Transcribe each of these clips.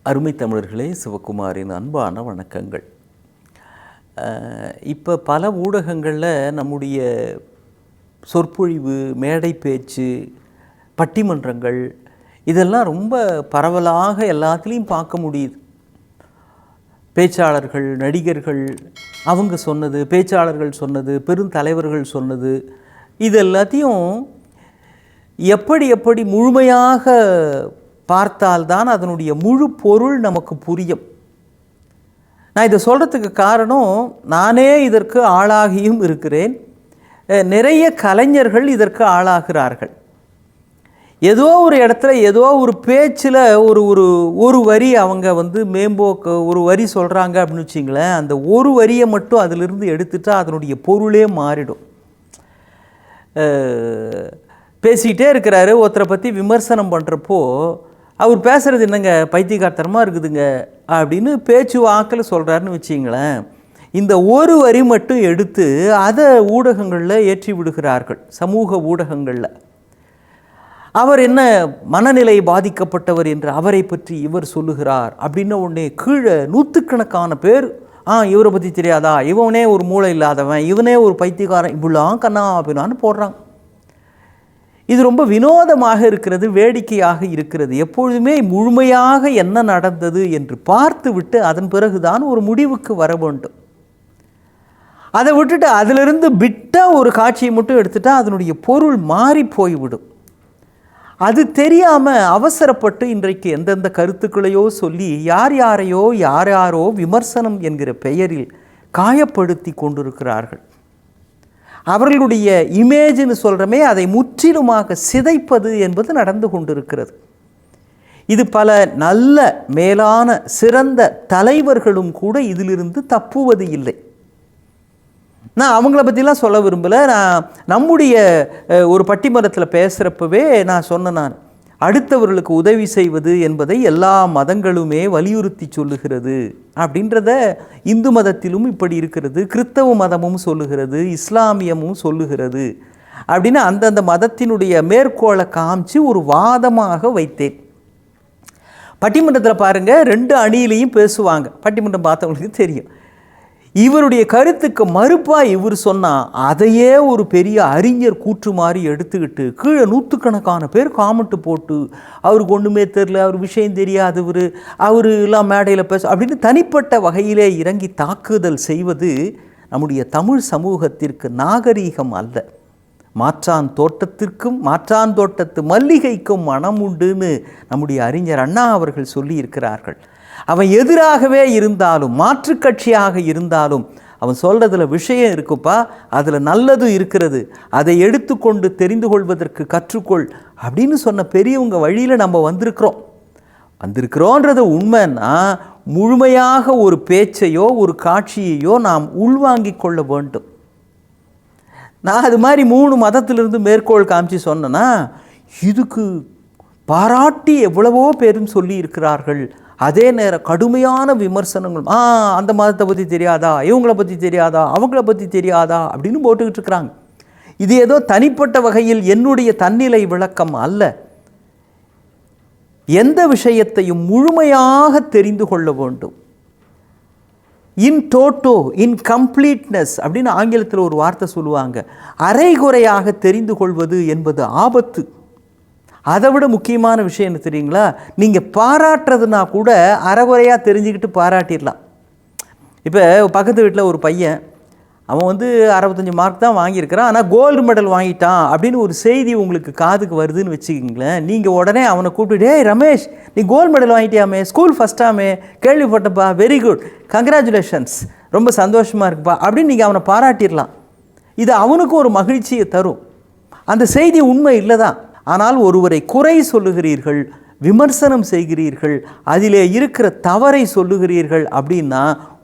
அருமை தமிழர்களே, சிவகுமாரின் அன்பான வணக்கங்கள். இப்போ பல ஊடகங்களில் நம்முடைய சொற்பொழிவு, மேடை பேச்சு, பட்டிமன்றங்கள் இதெல்லாம் ரொம்ப பரவலாக எல்லாத்துலேயும் பார்க்க முடியுது. பேச்சாளர்கள், நடிகர்கள் அவங்க சொன்னது, பேச்சாளர்கள் சொன்னது, பெருந்தலைவர்கள் சொன்னது, இது எல்லாத்தையும் எப்படி எப்படி முழுமையாக பார்த்தால்தான் அதனுடைய முழு பொருள் நமக்கு புரியும். நான் இதை சொல்கிறதுக்கு காரணம், நானே இதற்கு ஆளாகியும் இருக்கிறேன். நிறைய கலைஞர்கள் இதற்கு ஆளாகிறார்கள். ஏதோ ஒரு இடத்துல ஏதோ ஒரு பேச்சில் ஒரு வரி அவங்க மேம்போக்கு ஒரு வரி சொல்கிறாங்க அப்படின்னு வச்சிங்களேன், அந்த ஒரு வரியை மட்டும் அதிலிருந்து எடுத்துட்டா அதனுடைய பொருளே மாறிடும். பேசிக்கிட்டே இருக்கிறாரு, ஒருத்தரை பற்றி விமர்சனம் பண்ணுறப்போ அவர் பேசுகிறது என்னங்க பைத்தியக்காரத்தனமாக இருக்குதுங்க அப்படின்னு பேச்சு வாக்கில் சொல்கிறாருன்னு வச்சிங்களேன், இந்த ஒரு வரி மட்டும் எடுத்து அதை ஊடகங்களில் ஏற்றி விடுகிறார்கள், சமூக ஊடகங்களில். அவர் என்ன மனநிலை பாதிக்கப்பட்டவர் என்று அவரை பற்றி இவர் சொல்லுகிறார் அப்படின்ன உடனே கீழே நூற்றுக்கணக்கான பேர் இவரை பற்றி தெரியாதா, இவனே ஒரு மூளை இல்லாதவன், இவனே ஒரு பைத்தியக்காரன், இப்படிலாம் கண்ணா அப்படின்னான்னு போடுறாங்க. இது ரொம்ப வினோதமாக இருக்கிறது, வேடிக்கையாக இருக்கிறது. எப்பொழுதுமே முழுமையாக என்ன நடந்தது என்று பார்த்து விட்டு அதன் பிறகுதான் ஒரு முடிவுக்கு வர வேண்டும். அதை விட்டுட்டு அதிலிருந்து விட்ட ஒரு காட்சியை மட்டும் எடுத்துட்டா அதனுடைய பொருள் மாறி போய்விடும். அது தெரியாமல் அவசரப்பட்டு இன்றைக்கு எந்தெந்த கருத்துக்களையோ சொல்லி யாரையோ விமர்சனம் என்கிற பெயரில் காயப்படுத்தி கொண்டிருக்கிறார்கள். அவர்களுடைய இமேஜ்னு சொல்கிறமே அதை முற்றிலுமாக சிதைப்பது என்பது நடந்து கொண்டிருக்கிறது. இது பல நல்ல மேலான சிறந்த தலைவர்களும் கூட இதிலிருந்து தப்புவது இல்லை. நான் அவங்கள பற்றிலாம் சொல்ல விரும்பலை. நான் நம்முடைய ஒரு பட்டிமன்றத்தில் பேசுகிறப்பவே நான் சொன்னேன், அடுத்தவர்களுக்கு உதவி செய்வது என்பதை எல்லா மதங்களுமே வலியுறுத்தி சொல்லுகிறது அப்படின்றத இந்து மதத்திலும் இப்படி இருக்கிறது, கிறிஸ்தவ மதமும் சொல்லுகிறது, இஸ்லாமியமும் சொல்லுகிறது அப்படின்னு அந்தந்த மதத்தினுடைய மேற்கோளை காமிச்சு ஒரு வாதமாக வைத்தேன். பட்டிமன்றத்தில் பாருங்கள், ரெண்டு அணியிலையும் பேசுவாங்க. பட்டிமன்றம் பார்த்தவங்களுக்கு தெரியும். இவருடைய கருத்துக்கு மறுப்பாக இவர் சொன்னால் அதையே ஒரு பெரிய அறிஞர் கூற்று மாதிரி எடுத்துக்கிட்டு கீழே நூற்றுக்கணக்கான பேர் காமெண்ட்டு போட்டு அவருக்கு ஒன்றுமே தெரில, அவர் விஷயம் தெரியாதவர், அவர் எல்லாம் மேடையில் பேச அப்படின்னு தனிப்பட்ட வகையிலே இறங்கி தாக்குதல் செய்வது நம்முடைய தமிழ் சமூகத்திற்கு நாகரீகம் அல்ல. மாற்றான் தோட்டத்து மல்லிகைக்கும் மனம் உண்டுன்னு நம்முடைய அறிஞர் அண்ணா அவர்கள் சொல்லி இருக்கிறார்கள். அவன் எதிராகவே இருந்தாலும், மாற்று கட்சியாக இருந்தாலும், அவன் சொல்கிறதுல விஷயம் இருக்குப்பா, அதில் நல்லது இருக்கிறது, அதை எடுத்துக்கொண்டு தெரிந்து கொள்வதற்கு கற்றுக்கொள் அப்படின்னு சொன்ன பெரியவங்க வழியில் நம்ம வந்திருக்கிறோன்றது உண்மைன்னா முழுமையாக ஒரு பேச்சையோ ஒரு காட்சியையோ நாம் உள்வாங்கிக் கொள்ள வேண்டும். நான் அது மாதிரி 3 மதத்திலிருந்து மேற்கோள் காமிச்சு சொன்னேன்னா இதுக்கு பாராட்டி எவ்வளவோ பேரும் சொல்லி இருக்கிறார்கள். அதே நேரம் கடுமையான விமர்சனங்கள், அந்த மதத்தை பற்றி தெரியாதா, இவங்கள பற்றி தெரியாதா, அவங்கள பற்றி தெரியாதா அப்படின்னு போட்டுக்கிட்டு இருக்கிறாங்க. இது ஏதோ தனிப்பட்ட வகையில் என்னுடைய தன்னிலை விளக்கம் அல்ல. எந்த விஷயத்தையும் முழுமையாக தெரிந்து கொள்ள வேண்டும். இன் டோட்டோ, இன் கம்ப்ளீட்னஸ் அப்படின்னு ஆங்கிலத்தில் ஒரு வார்த்தை சொல்லுவாங்க. அரைகுறையாக தெரிந்து கொள்வது என்பது ஆபத்து. அதை விட முக்கியமான விஷயம் என்ன தெரியுங்களா, நீங்கள் பாராட்டுறதுனா கூட அரைகுறையாக தெரிஞ்சுக்கிட்டு பாராட்டிடலாம். இப்போ பக்கத்து வீட்டில் ஒரு பையன், அவன் 65 மார்க் தான் வாங்கியிருக்கிறான், ஆனால் கோல்டு மெடல் வாங்கிட்டான் அப்படின்னு ஒரு செய்தி உங்களுக்கு காதுக்கு வருதுன்னு வச்சுக்கிங்களேன். நீங்கள் உடனே அவனை கூப்பிட்டு, டேய் ரமேஷ், நீ கோல்டு மெடல் வாங்கிட்டியாமே, ஸ்கூல் ஃபஸ்ட்டாமே, கேள்விப்பட்டப்பா, வெரி குட், கங்க்ராச்சுலேஷன்ஸ், ரொம்ப சந்தோஷமாக இருக்குப்பா அப்படின்னு நீங்கள் அவனை பாராட்டிடலாம். இது அவனுக்கும் ஒரு மகிழ்ச்சியை தரும். அந்த செய்தி உண்மை இல்லை தான். ஆனால் ஒருவரை குறை சொல்லுகிறீர்கள், விமர்சனம் செய்கிறீர்கள், அதிலே இருக்கிற தவறை சொல்லுகிறீர்கள் அப்படின்னா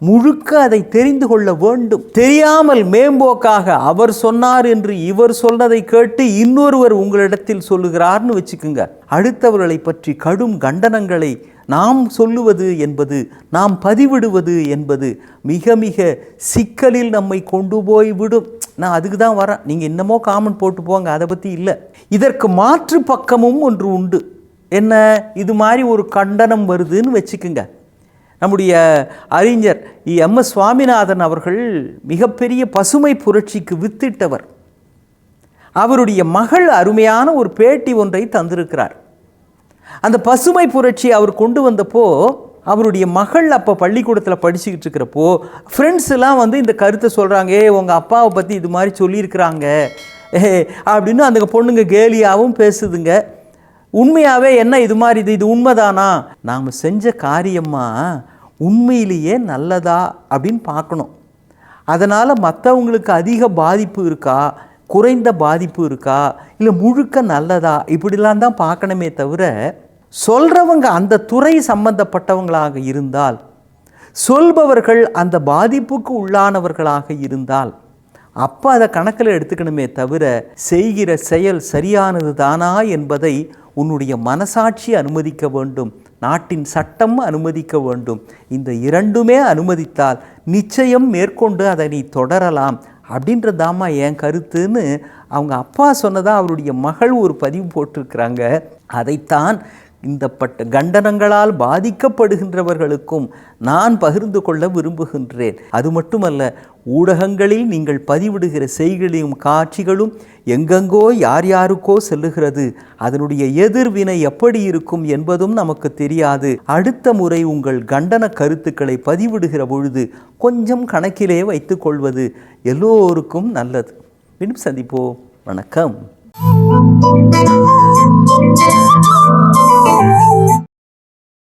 முழுக்க அதை தெரிந்து கொள்ள வேண்டும். தெரியாமல் மேம்போக்காக அவர் சொன்னார் என்று இவர் சொன்னதை கேட்டு இன்னொருவர் உங்களிடத்தில் சொல்லுகிறார்னு வச்சுக்குங்க, அடுத்தவர்களை பற்றி கடும் கண்டனங்களை நாம் சொல்லுவது என்பது, நாம் பதிவிடுவது என்பது மிக மிக சிக்கலில் நம்மை கொண்டு போய் விடும். நான் அதுக்கு தான் வரேன். நீங்கள் என்னமோ காமெண்ட் போட்டு போங்க, அதை பற்றி இல்லை. இதற்கு மாற்று பக்கமும் ஒன்று உண்டு. என்ன, இது மாதிரி ஒரு கண்டனம் வருதுன்னு வச்சுக்குங்க. நம்முடைய அறிஞர் எம்.எஸ். சுவாமிநாதன் அவர்கள் மிகப்பெரிய பசுமை புரட்சிக்கு வித்திட்டவர். அவருடைய மகள் அருமையான ஒரு பேட்டி ஒன்றை தந்திருக்கிறார். அந்த பசுமை புரட்சி அவர் கொண்டு வந்தப்போ அவருடைய மகள் அப்போ பள்ளிக்கூடத்தில் படிச்சுக்கிட்டு இருக்கிறப்போ ஃப்ரெண்ட்ஸ் எல்லாம் வந்து இந்த கருத்தை சொல்கிறாங்க, உங்கள் அப்பாவை பற்றி இது மாதிரி சொல்லியிருக்கிறாங்க அப்படின்னு அந்த பொண்ணுங்க கேலியாகவும் பேசுதுங்க. உண்மையாகவே என்ன இது மாதிரி இது உண்மைதானா, நாம் செஞ்ச காரியமா உண்மையிலேயே நல்லதா அப்படின்னு பார்க்கணும். அதனால் மற்றவங்களுக்கு அதிக பாதிப்பு இருக்கா, குறைந்த பாதிப்பு இருக்கா, இல்லை முழுக்க நல்லதா, இப்படிலாம் தான் பார்க்கணுமே தவிர, சொல்கிறவங்க அந்த துறை சம்பந்தப்பட்டவங்களாக இருந்தால், சொல்பவர்கள் அந்த பாதிப்புக்கு உள்ளானவர்களாக இருந்தால் அப்போ அதை கணக்கில் எடுத்துக்கணுமே தவிர, செய்கிற செயல் சரியானது தானா என்பதை உன்னுடைய மனசாட்சி அனுமதிக்க வேண்டும், நாட்டின் சட்டம் அனுமதிக்க வேண்டும். இந்த இரண்டுமே அனுமதித்தால் நிச்சயம் மேற்கொண்டு அதை நீ தொடரலாம் அப்படின்றதாம்மா என் கருத்துன்னு அவங்க அப்பா சொன்னதாக அவருடைய மகள் ஒரு பதிவு போட்டிருக்கிறாங்க. அதைத்தான் இந்த கண்டனங்களால் பாதிக்கப்படுகின்றவர்களுக்கும் நான் பகிர்ந்து கொள்ள விரும்புகின்றேன். அது மட்டுமல்ல, ஊடகங்களில் நீங்கள் பதிவிடுகிற செய்திகளும் காட்சிகளும் எங்கெங்கோ யார் யாருக்கோ செல்லுகிறது. அதனுடைய எதிர்வினை எப்படி இருக்கும் என்பதும் நமக்கு தெரியாது. அடுத்த முறை உங்கள் கண்டன கருத்துக்களை பதிவிடுகிற பொழுது கொஞ்சம் கணக்கிலே வைத்து கொள்வது எல்லோருக்கும் நல்லது. மீண்டும் சந்திப்போம். வணக்கம்.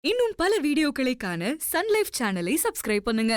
இன்னும் பல வீடியோக்களை காண சன் லைஃப் சேனலை சப்ஸ்கிரைப் பண்ணுங்க.